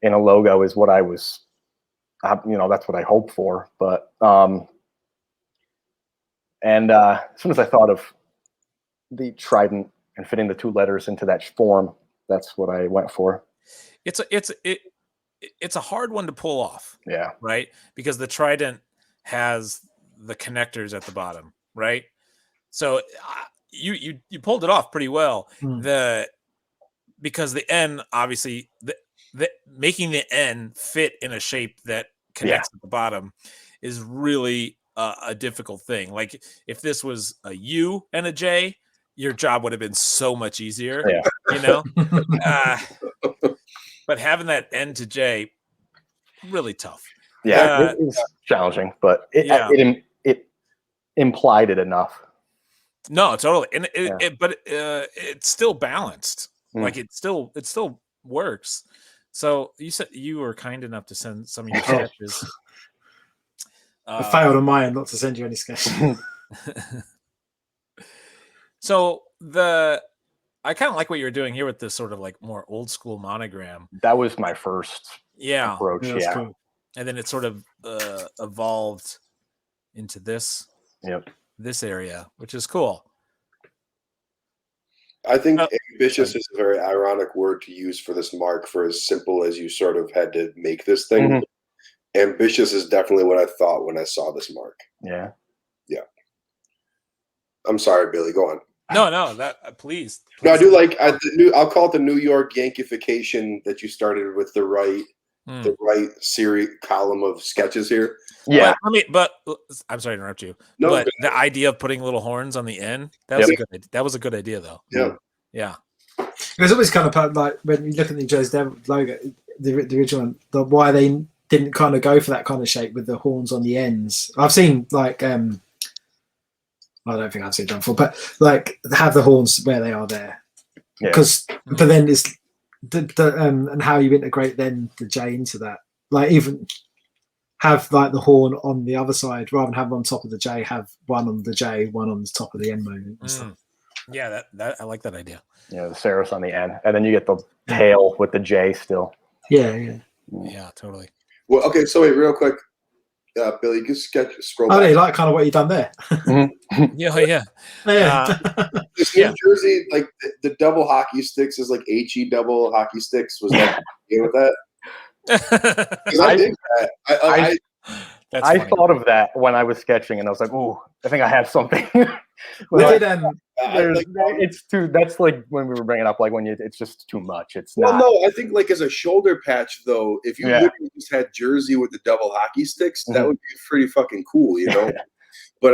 in a logo is what I was, that's what I hope for. But as soon as I thought of the trident and fitting the 2 letters into that form, that's what I went for. It's a hard one to pull off. Yeah. Right. Because the trident has the connectors at the bottom, right? So you pulled it off pretty well. Because the N, obviously, the making the N fit in a shape that connects at the bottom is really a difficult thing. Like if this was a U and a J, your job would have been so much easier. But having that N to J, really tough. It was challenging, but it implied it enough. No, totally, and Yeah. but it's still balanced. Mm. Like it still works. So you said you were kind enough to send some of your Oh. sketches. I failed on mine not to send you any sketches. So I kind of like what you're doing here with this sort of like more old school monogram. That was my first Yeah, approach. Yeah, that's Yeah. cool. and then it sort of evolved into this Yep. this area, which is cool. I think Oh. ambitious is a very ironic word to use for this mark, for as simple as you sort of had to make this thing. Mhm. Ambitious is definitely what I thought when I saw this mark. Yeah. I'm sorry, Billy. Go on. No, that please. No, I do like I'll call it the New York Yankification that you started with the right series column of sketches here. Yeah. But I'm sorry to interrupt you. No, but the idea of putting little horns on the end, that was a good idea though. Yeah. Yeah. It was always kind of like when you look at the Joe's Devil logo, the original one, why they didn't kind of go for that kind of shape with the horns on the ends. I've seen like I don't think I've seen it done before, but like have the horns where they are there. Because but then it's and how you integrate then the J into that. Like even have like the horn on the other side rather than have on top of the J, have one on the J, one on the top of the end moment and stuff. Yeah, that I like that idea. Yeah, the serifs on the end, and then you get the tail with the J still. Yeah. Yeah, totally. Well, okay. So wait, real quick, Billy, just scroll back. Oh, you like kind of what you done there. Yeah. This New Jersey, like the double hockey sticks is like HE double hockey sticks. Was that okay with that? Because I did that. I thought of that when I was sketching, and I was like, "Ooh, I think I have something." It's too. That's like when we were bringing up, like when it's just too much. It's not. Well, no, I think like as a shoulder patch though, if you literally just had Jersey with the double hockey sticks, that would be pretty fucking cool, you know. But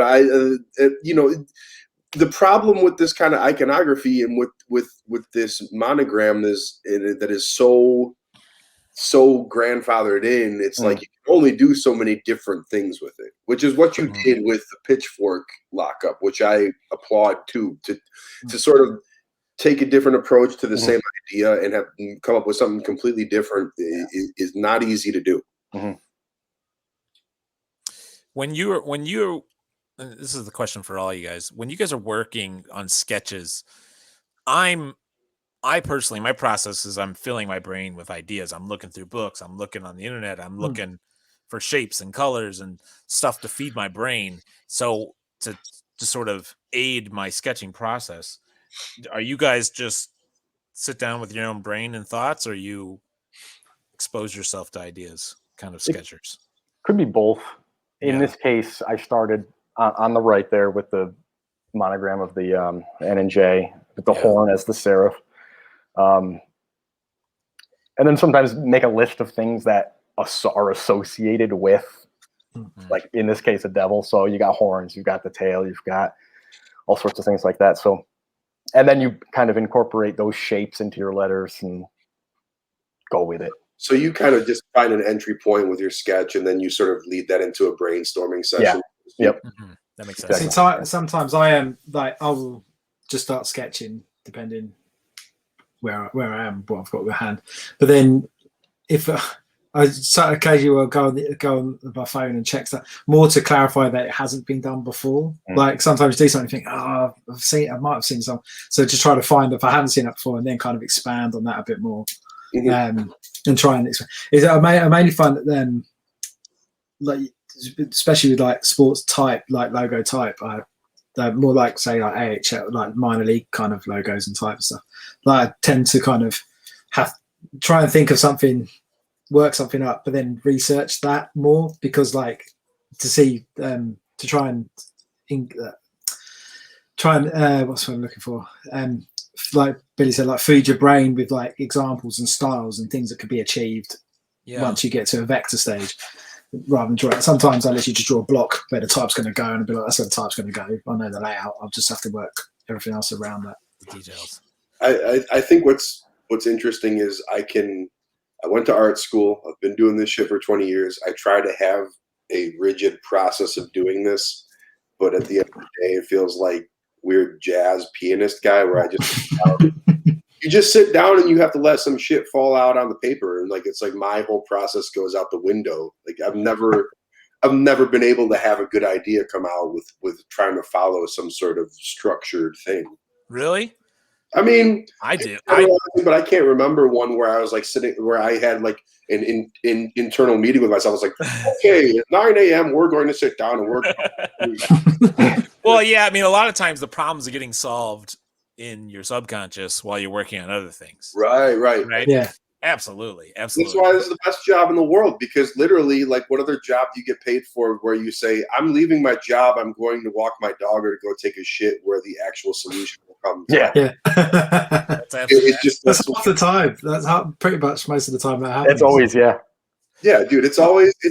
the problem with this kind of iconography and with this monogram is that is so grandfathered in. It's like you can only do so many different things with it, which is what you did with the pitchfork lockup, which I applaud too. To sort of take a different approach to the same idea and have come up with something completely different is not easy to do. When you're this is the question for all you guys. When you guys are working on sketches, I personally, my process is I'm filling my brain with ideas. I'm looking through books. I'm looking on the internet. I'm looking for shapes and colors and stuff to feed my brain. So to sort of aid my sketching process, are you guys just sit down with your own brain and thoughts, or you expose yourself to ideas, kind of sketchers? Could be both. In this case, I started on the right there with the monogram of the N and J, with the horn as the serif. And then sometimes make a list of things that are associated with, like in this case, a devil. So you got horns, you've got the tail, you've got all sorts of things like that. So, and then you kind of incorporate those shapes into your letters and go with it. So you kind of just find an entry point with your sketch, and then you sort of lead that into a brainstorming session. Yep. That makes sense. Exactly. Sometimes I am like I will just start sketching depending where I am, what I've got with hand. But then if I occasionally will go on my phone and check stuff more to clarify that it hasn't been done before. Like sometimes you do something, think, I might have seen some. So just try to find if I haven't seen it before, and then kind of expand on that a bit more, and try and expand. I mainly find that then, like especially with like sports type, like logo type, more like say like AHL, like minor league kind of logos and type of stuff. Like I tend to kind of try and think of something, work something up, but then research that more, because like to see to try and what's what I'm looking for, like Billy said, like feed your brain with like examples and styles and things that could be achieved once you get to a vector stage, rather than draw it. Sometimes I literally just draw a block where the type's going to go, and I'll be like, that's where the type's going to go. I know the layout. I'll just have to work everything else around that. The details. I think what's interesting is I went to art school. I've been doing this shit for 20 years. I try to have a rigid process of doing this, but at the end of the day, it feels like weird jazz pianist guy where I just you just sit down and you have to let some shit fall out on the paper, and like it's like my whole process goes out the window. Like I've never been able to have a good idea come out with trying to follow some sort of structured thing. Really? I mean, I do. But I can't remember one where I was like sitting where I had like an internal meeting with myself. I was like, okay, at 9 a.m. we're going to sit down and work. Well, yeah. I mean, a lot of times the problems are getting solved in your subconscious while you're working on other things. Right. Yeah. Absolutely. That's why this is the best job in the world, because literally, like, what other job do you get paid for where you say, I'm leaving my job, I'm going to walk my dog or to go take a shit, where the actual solution will come? Yeah. It's just that's half the time. That's how pretty much most of the time that happens. It's always, yeah, dude. It's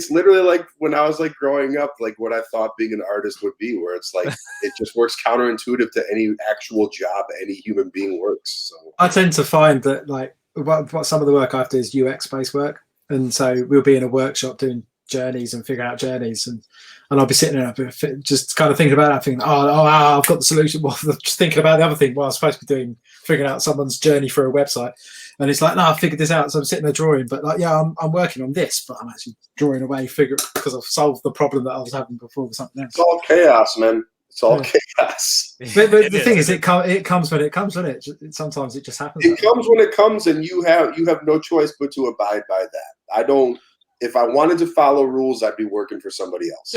literally like when I was like growing up, like what I thought being an artist would be, where it's like it just works counterintuitive to any actual job any human being works. So I tend to find that like what some of the work I have to do is UX based work, and so we'll be in a workshop doing journeys and figuring out journeys, and I'll be sitting there just kind of thinking about it, thinking, I've got the solution. Well, just thinking about the other thing. Well, I was supposed to be figuring out someone's journey for a website, and it's like, no, I figured this out. So I'm sitting there drawing, but like, yeah, I'm working on this, but I'm actually drawing away, because I've solved the problem that I was having before with something else. It's all chaos, man. It's all chaos. But the thing is, it comes when it comes, doesn't it? Sometimes it just happens. It comes when it comes, and you have no choice but to abide by that. I don't. If I wanted to follow rules, I'd be working for somebody else.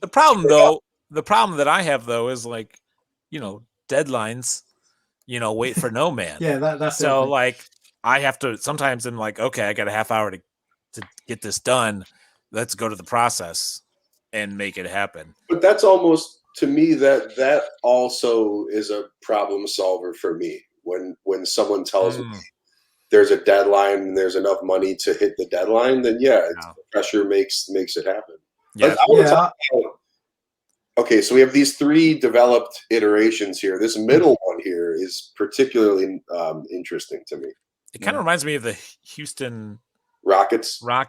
The problem that I have though is like, deadlines. Wait for no man. Yeah, that's so like I have to sometimes. I'm like, okay, I got a half hour to get this done. Let's go to the process and make it happen. But that's almost, to me, that also is a problem solver for me. When someone tells me there's a deadline and there's enough money to hit the deadline, then pressure makes it happen. Yeah. Okay, so we have these 3 developed iterations here. This middle one here is particularly interesting to me. It kind of reminds me of the Houston Rockets. I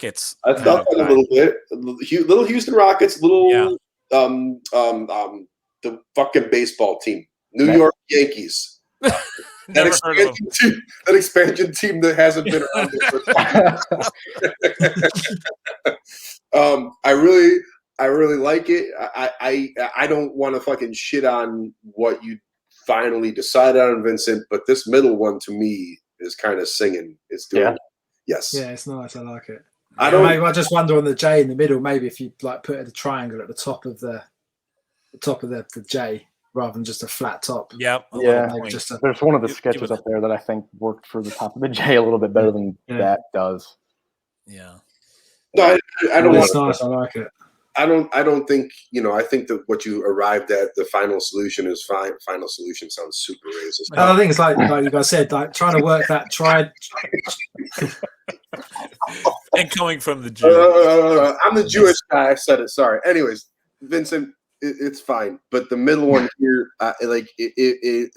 thought that a little bit. Little Houston Rockets, the fucking baseball team. New York Yankees. That expansion team that hasn't been around. I really like it. I don't want to fucking shit on what you finally decided on, Vincent, but this middle one to me is kind of singing. It's doing it. Yes. Yeah, it's nice. I like it. I just wonder on the J in the middle, maybe if you like put a triangle at the top of the J rather than just a flat top. Yep. Yeah. There's one of the sketches up there that I think worked for the top of the J a little bit better than that does. Yeah. No, I don't want. It's nice. I like it. I don't think, I think that what you arrived at, the final solution is fine. Final solution sounds super racist. I think it's like you guys said, like trying to work that and coming from the Jew. I'm the Jewish guy. I said it. Sorry. Anyways, Vincent, it's fine. But the middle one here, and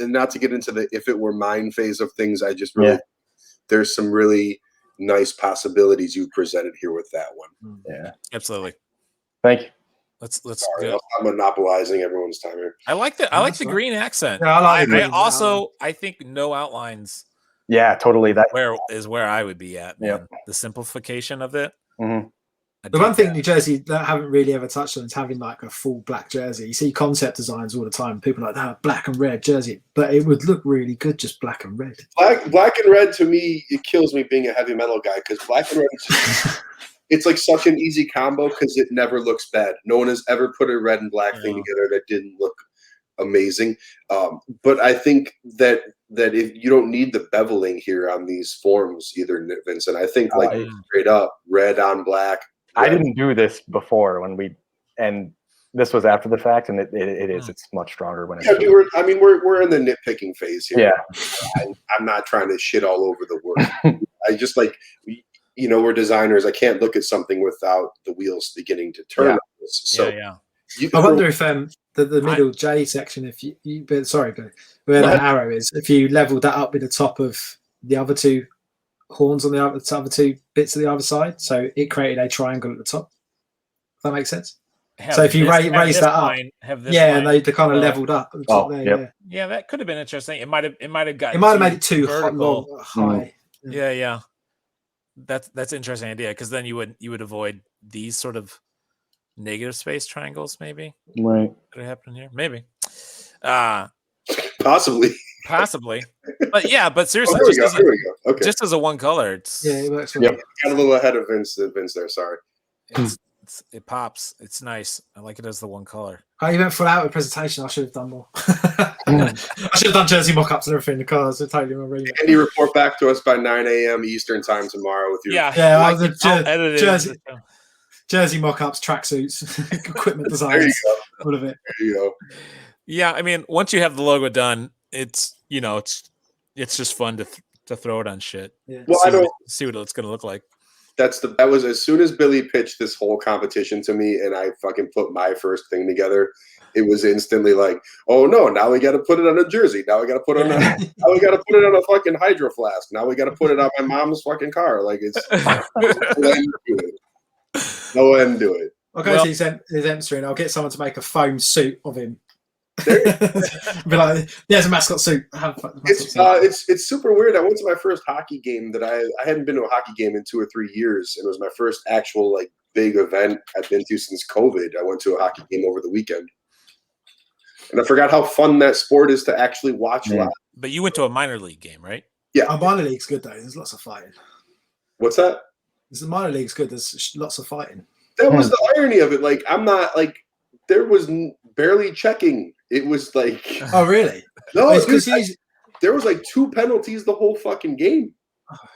not to get into the if it were mine phase of things, I just really, there's some really nice possibilities you presented here with that one. Yeah. Absolutely. Thank you. Let's Sorry, I'm monopolizing everyone's time here. I like that. I like the green accent. Yeah, I like it. I think no outlines. Yeah, totally. That where I would be at. Man. Yep. The simplification of it. Mm-hmm. The one thing New Jersey that I haven't really ever touched on is having like a full black jersey. You see concept designs all the time. People are like that black and red jersey, but it would look really good just black and red. Black and red to me, it kills me being a heavy metal guy because black and red is just, it's like such an easy combo because it never looks bad. No one has ever put a red and black thing together that didn't look amazing. But I think that if you don't need the beveling here on these forms either, Vincent, I think straight up red on black. I didn't do this before and this was after the fact, and it's much stronger when it's. Yeah, we're in the nitpicking phase here. Yeah, I'm not trying to shit all over the work. I just we're designers. I can't look at something without the wheels beginning to turn. Yeah. So I wonder if the middle J section, if you where the arrow is, if you leveled that up with the top of the other 2 horns on the other 2 bits of the other side, so it created a triangle at the top. Does that make sense? have So if you this- have raise this that up, line, have this yeah, line, and they kind of uh, leveled up. At the Oh, top there, yep. Yeah, that could have been interesting. It might have gotten. It might have made it too vertical. long, high. Yeah. That's an interesting idea because then you would avoid these sort of negative space triangles. Maybe Right. could have happened here. Maybe. Possibly. Possibly. But yeah, but Oh, seriously, there we go. There we go. Okay. just as a one color, it's Yeah, it works. Yep. Got a little ahead of Vince there. Sorry. it pops. It's nice. I like it as the one color. I went full out with presentation. I should have done more. I should have done jersey mock-ups and everything in the cars. It's totally my remit. Andy, report back to us by 9 a.m. Eastern time tomorrow with your Yeah, Yeah, I'll edit it. jersey, jersey mock-ups, tracksuits, equipment There you designs, go. all of it. There you go. Yeah, I mean, once you have the logo done, it's just fun to throw it on shit. Yeah. Well, I don't. See what it's gonna look like. That was as soon as Billy pitched this whole competition to me, and I fucking put my first thing together. It was instantly like, oh no! Now we got to put it on a jersey. Now we got to put it on. Now we got to put it on a fucking hydro flask. Now we got to put it on my mom's fucking car. Like it's no end to it. No end to it. I'll go to his Emster and I'll get someone to make a foam suit of him. Be like, there's a mascot suit. Have a mascot suit. It's super weird. I went to my first hockey game that I hadn't been to a hockey game in 2 or 3 years, and it was my first actual like big event I've been to since COVID. I went to a hockey game over the weekend, and I forgot how fun that sport is to actually watch live. But you went to a minor league game, right? Yeah, Our minor league's good though. There's lots of fighting. What's that? The minor league's good. There's lots of fighting. That was the irony of it. Like I'm not like there was barely checking. It was like Oh really? no, It's 'cause there was like 2 penalties the whole fucking game.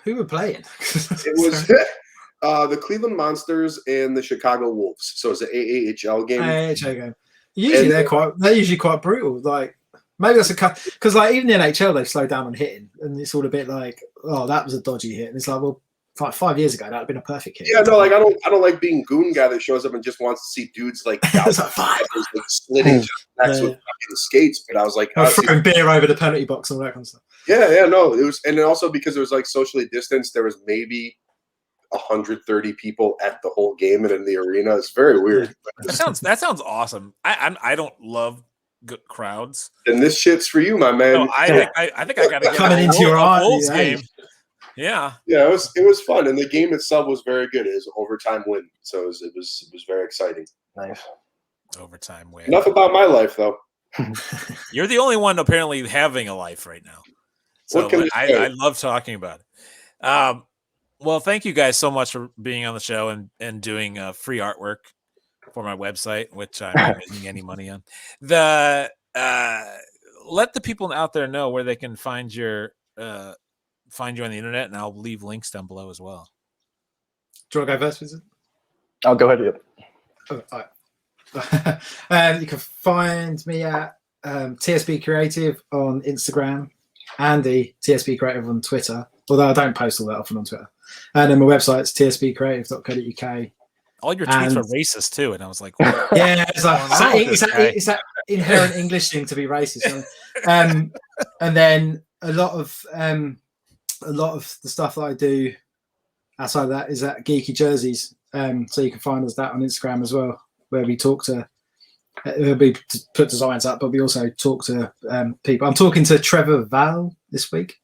who were playing? It was the Cleveland Monsters and the Chicago Wolves. So it's an AAHL game. AHL game. Usually they're usually quite brutal. Like maybe that's a cut because like even the NHL they've slowed down on hitting, and it's all a bit like, oh, that was a dodgy hit. And it's like, well, like 5 years ago that'd have been a perfect hit. Yeah, no, like I don't like being goon guy that shows up and just wants to see dudes like, It's like, fuck. like splitting necks with fucking skates. But I was like, I was throwing beer over the penalty box and all that kind of stuff. yeah, no, it was, and then also because it was like socially distanced, there was maybe 130 people at the whole game and in the arena. It's very weird. That sounds awesome. I don't love good crowds. And this shit's for you, my man. No, I think I got to get Coming into your Wolves eye, game. Yeah. Yeah, it was fun, and the game itself was very good. It was an overtime win, so it was very exciting. Nice. Overtime win. Enough about my life, though. You're the only one apparently having a life right now. So What can I love talking about it. Well, thank you guys so much for being on the show and doing free artwork for my website, which I'm not making any money on. Let the people out there know where they can find you on the internet, and I'll leave links down below as well. Do you want to go first, Vincent? I'll go ahead. Oh, all right. You can find me at TSB Creative on Instagram, Andy TSB Creative on Twitter, although I don't post all that often on Twitter. And then my website's tsbcreative.co.uk. All your tweets were racist too, and I was like, what? Yeah, it's that inherent English thing to be racist. And then a lot of the stuff that I do outside of that is at Geeky Jerseys. So you can find us that on Instagram as well, where we talk to we put designs up, but we also talk to people. I'm talking to Trevor Val this week.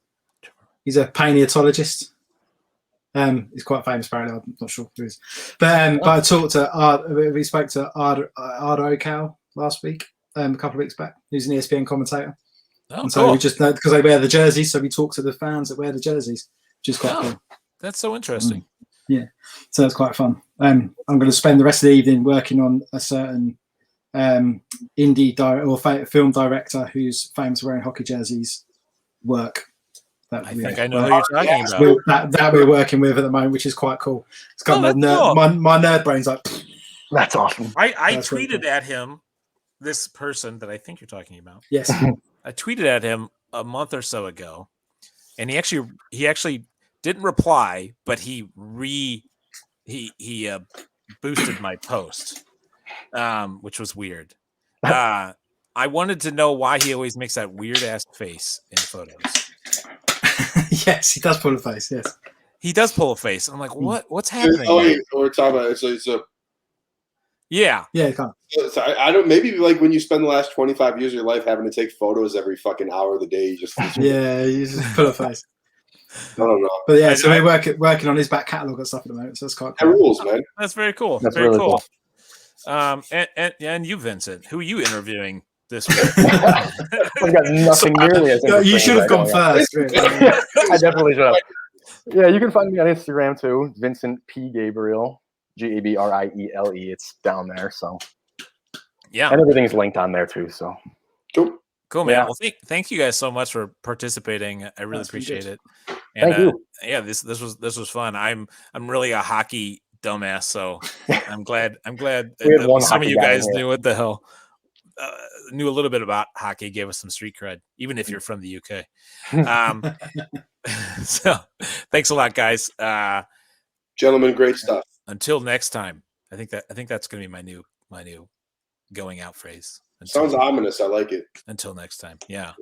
He's a paleontologist. He's quite famous apparently. I'm not sure who he is. But I talked to we spoke to Ardo Cal last week, a couple of weeks back. Who's an ESPN commentator. Oh, and so cool. we just know because they wear the jerseys, so we talk to the fans that wear the jerseys, which is quite cool. That's so interesting. Yeah, so that's quite fun. I'm going to spend the rest of the evening working on a certain indie film director who's famous for wearing hockey jerseys work. I think I know who you're talking about. That we're working with at the moment, which is quite cool. It's got my nerd brain's like. That's awesome. I That's tweeted really cool. at him, this person that I think you're talking about. Yes. I tweeted at him a month or so ago, and he actually didn't reply, but he boosted my post, which was weird. I wanted to know why he always makes that weird ass face in photos. Yes, he does pull a face. Yes, he does pull a face. I'm like, what's happening? Oh, we're talking about it's a Yeah. Yeah, you can't. So I don't. Maybe like when you spend the last 25 years of your life having to take photos every fucking hour of the day, you just Yeah, you just put a face. I don't know. But yeah, so we're working on his back catalogue and stuff at the moment, so that's quite That cool. rules, man. That's very cool. That's very really cool. cool. And you, Vincent, who are you interviewing this week? I've got nothing nearly as No, you interesting should have as gone that first. Really. I definitely should have. Yeah, you can find me on Instagram too, Vincent P. Gabriel, Gabriele. It's down there, so Yeah. and everything's linked on there too. So Cool, man. Yeah. Well, thank you guys so much for participating. I really That's been appreciate good. it. And, Thank you. Yeah, this was fun. I'm really a hockey dumbass, so I'm glad We had one some of hockey you guy guys in here. knew what the hell. Knew a little bit about hockey, gave us some street cred, even if you're from the UK. So thanks a lot, guys. Gentlemen, great stuff. Until next time. I think that's gonna be my new going out phrase. Sounds ominous. I like it. Until next time. Yeah.